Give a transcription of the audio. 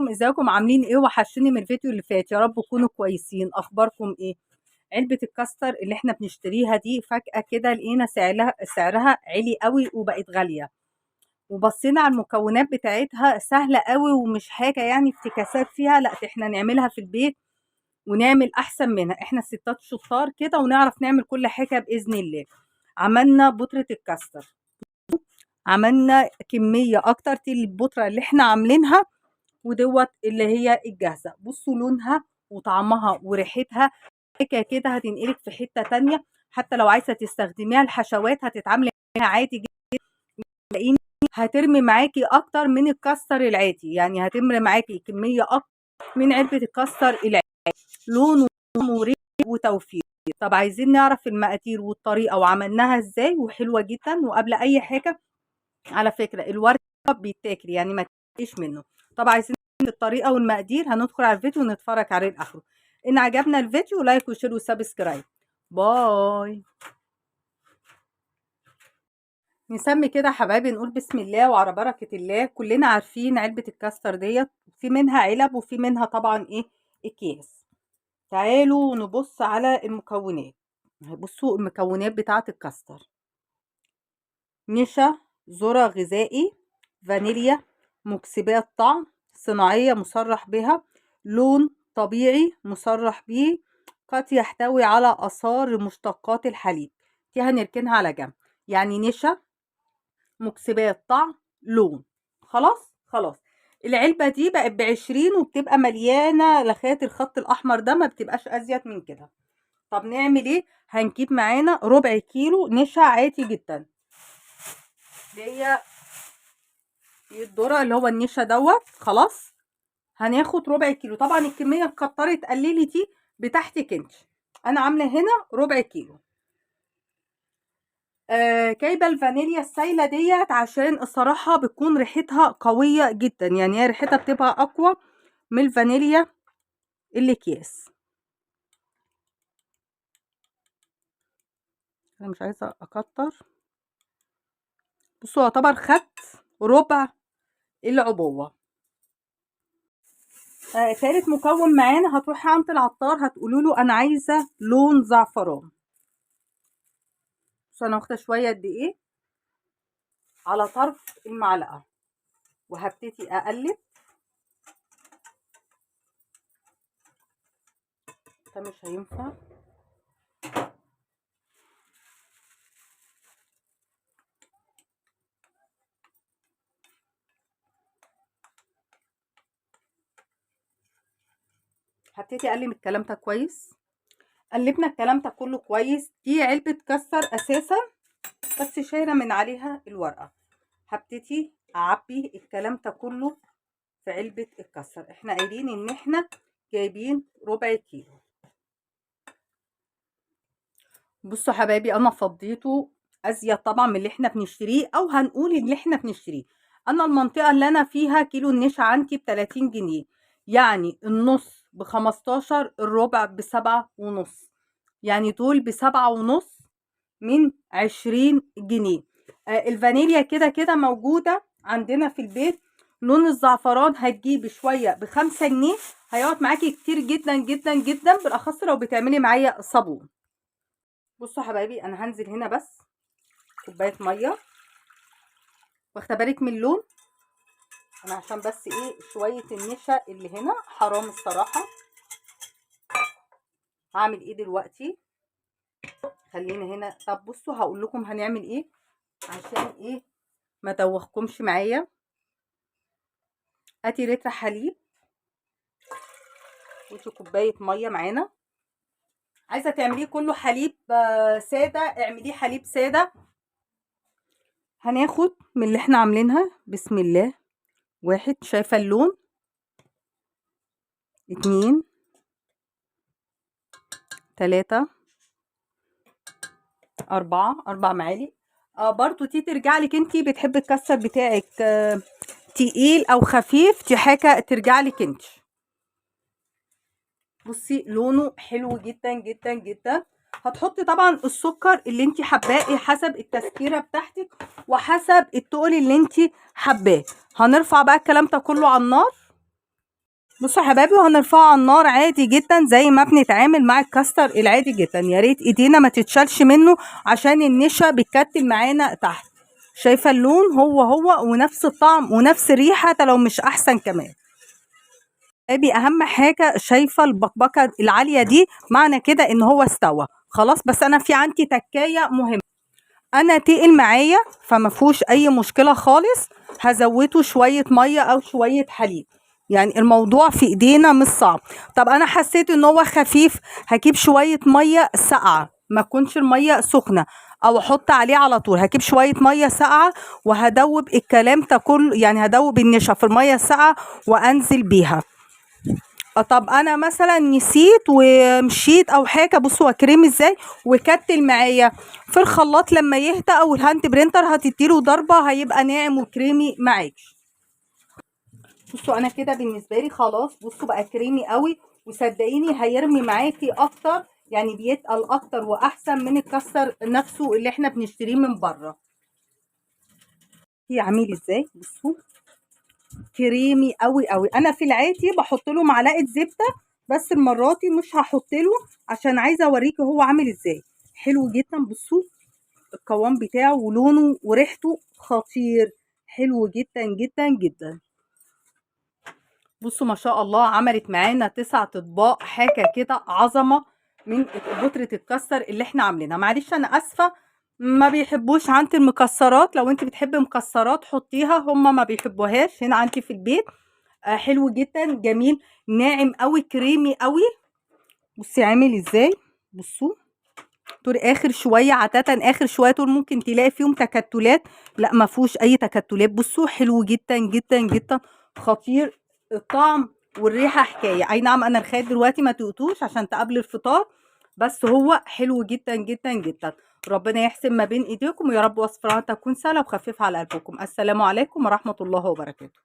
ازيكم عاملين ايه؟ وحشوني من الفيديو اللي فات. يا رب تكونوا كويسين. اخباركم ايه؟ علبة الكاستر اللي احنا بنشتريها دي فجأة كده لقينا سعرها عالي قوي وبقت غالية، وبصينا على المكونات بتاعتها سهلة قوي ومش حاجة يعني افتكاسات فيها، لا احنا نعملها في البيت ونعمل احسن منها. احنا الستات شطار كده ونعرف نعمل كل حاجة بإذن الله. عملنا بودرة الكاستر، عملنا كمية اكتر دي البودرة اللي احنا عاملينها ودوت اللي هي الجاهزه. بصوا لونها وطعمها وريحتها حاجه كده هتنقلك في حته تانية. حتى لو عايزه تستخدميها الحشوات هتتعاملي معاها عادي جدا، تلاقيني هترمي معاكي اكتر من الكاستر العادي، يعني هترمي معاكي كميه اكتر من علبه الكاستر العادي. لون وريحه وتوفير. طب عايزين نعرف المقادير والطريقه وعملناها ازاي، وحلوه جدا. وقبل اي حاجه على فكره الورق بيتاكل يعني ما تقلقيش منه. طب عايزين الطريقه والمقادير هندخل على الفيديو ونتفرج عليه لاخره. ان عجبنا الفيديو لايك وشير وسبسكرايب. باي. نسمي كده حبايبي، نقول بسم الله وعلى بركه الله. كلنا عارفين علبه الكاستر ديت في منها علب وفي منها طبعا ايه اكياس. تعالوا نبص على المكونات. بصوا المكونات بتاعه الكاستر: نشا، ذرة غذائي، فانيليا، مكسبات طعم صناعية مصرح بها، لون طبيعي مصرح به، قد يحتوي على آثار مشتقات الحليب. دي هنركنها على جنب. يعني نشا، مكسبات طعم، لون. خلاص. العلبة دي بقت ب20 وبتبقى مليانة لغاية الخط الأحمر ده، ما بتبقاش أزيد من كده. طب نعمل ايه؟ هنجيب معانا ربع كيلو نشا عادي جدا، اللي هي الذرة اللي هو النشا دوت. خلاص هناخد ربع كيلو. طبعا الكمية اتكترت قللي دي بتاعتك انت، انا عاملة هنا ربع كيلو. جايبة الفانيليا السايلة ديت عشان الصراحة بتكون ريحتها قوية جدا، يعني هي ريحتها بتبقى اقوى من الفانيليا الاكياس. انا مش عايزة اكتر. بصوا يعتبر خدت ربع العبوة. تالت مكون معانا، هتروحي عند العطار هتقولوا له انا عايزه لون زعفران. بس انا واخده شويه قد ايه على طرف المعلقه، وهبتدي اقلب. ده مش هينفع. هبتدي اقلب الكلام ده كويس. قلبنا الكلام ده كله كويس. دي علبه كاستر اساسا بس شايله من عليها الورقه. هبتدي اعبي الكلام ده كله في علبه الكاستر. احنا قايلين ان احنا جايبين ربع كيلو. بصوا حبايبي، انا فضيته ازيد طبعا من اللي احنا بنشتريه، او هنقول اللي احنا بنشتريه. انا المنطقه اللي انا فيها كيلو النشا عندي ب30 جنيه، يعني النص ب15، الربع ب7.5، يعني دول ب7.5 من 20 جنيه. الفانيليا كده كده موجوده عندنا في البيت. لون الزعفران هتجيبي شويه ب5 جنيه، هيقعد معاكي كتير جدا جدا جدا، بالاخص لو بتعملي معايا صابون. بصوا يا حبايبي، انا هنزل هنا بس كوبايه ميه، واخده بالك من اللون. انا عشان بس ايه شويه النشا اللي هنا حرام الصراحه. هعمل ايه دلوقتي؟ خلينا هنا. طب بصوا هقول لكم هنعمل ايه عشان ايه ما دوخكمش معايا. هاتي لتر حليب كوبايه ميه معانا. عايزه تعمليه كله حليب ساده، اعمليه حليب ساده. هناخد من اللي احنا عاملينها بسم الله. 1، شايفه اللون. 2، 3، 4 معالق. برضو دي ترجع لك انتي بتحبي الكاستر بتاعك تقيل او خفيف، دي حاجه ترجع لك انتي. بصي لونه حلو جدا جدا جدا. هتحطي طبعا السكر اللي انتي حباه حسب التسكيره بتاعتك وحسب التقل اللي انتي حباه. هنرفع بقى الكلام ده كله على النار. بصوا يا حبايبي، وهنرفعه على النار عادي جدا زي ما بنتعامل مع الكاستر العادي جدا. يا ريت ايدينا ما تتشالش منه عشان النشا بيتكتل معانا تحت. شايفه اللون هو ونفس الطعم ونفس الريحه، حتى لو مش احسن كمان. ابي اهم حاجه، شايفه البقبقه العاليه دي معنى كده ان هو استوى خلاص. بس انا في عندي تكايه مهمه، انا تقل معايا فما فيهوش اي مشكله خالص. هزوده شويه ميه او شويه حليب، يعني الموضوع في ايدينا مش صعب. طب انا حسيت ان هو خفيف، هجيب شويه ميه ساقعه، ما تكونش الميه سخنه، او احط عليه على طول. هجيب شويه ميه ساقعه وهدوب الكلام ده كله، يعني هدوب النشا في الميه الساقعه وانزل بيها. طب انا مثلا نسيت ومشيت او حاجه، بصوا كريم ازاي وكتل معايا في الخلاط. لما يهدى او الهاند برينتر هتديله ضربه هيبقى ناعم وكريمي معاكي. بصوا انا كده بالنسبه لي خلاص، بصوا بقى كريمي قوي، وصدقيني هيرمي معاكي اكتر، يعني بيتقل اكتر واحسن من الكاستر نفسه اللي احنا بنشتريه من بره. هي عامل ازاي، بصوا كريمي قوي قوي. انا في العادي بحط له معلقه زبده، بس المره دي مش هحط له عشان عايزه اوريكي هو عامل ازاي. حلو جدا، بصوا القوام بتاعه ولونه وريحته خطير، حلو جدا جدا جدا. بصوا ما شاء الله، عملت معانا 9 اطباق، حاجه كده عظمه من بودره الكاستر اللي احنا عاملينها. معلش انا اسفه، ما بيحبوش عندي المكسرات. لو انت بتحبي مكسرات حطيها، هما ما بيحبوهاش هنا عندي في البيت. حلو جدا جميل، ناعم قوي كريمي قوي. بصي عامل ازاي، بصوا دول اخر شويه، عاده اخر شويه دول ممكن تلاقي فيهم تكتلات، لا ما فيهوش اي تكتلات. بصوا حلو جدا جدا جدا، خطير الطعم والريحه حكايه. اي نعم انا لغايه دلوقتي ما دقتوش عشان تقبل الفطار، بس هو حلو جدا جدا جدا. ربنا يحسن ما بين ايديكم، ويا رب وصفاتها تكون سهله وخفيفه على قلبكم. السلام عليكم ورحمه الله وبركاته.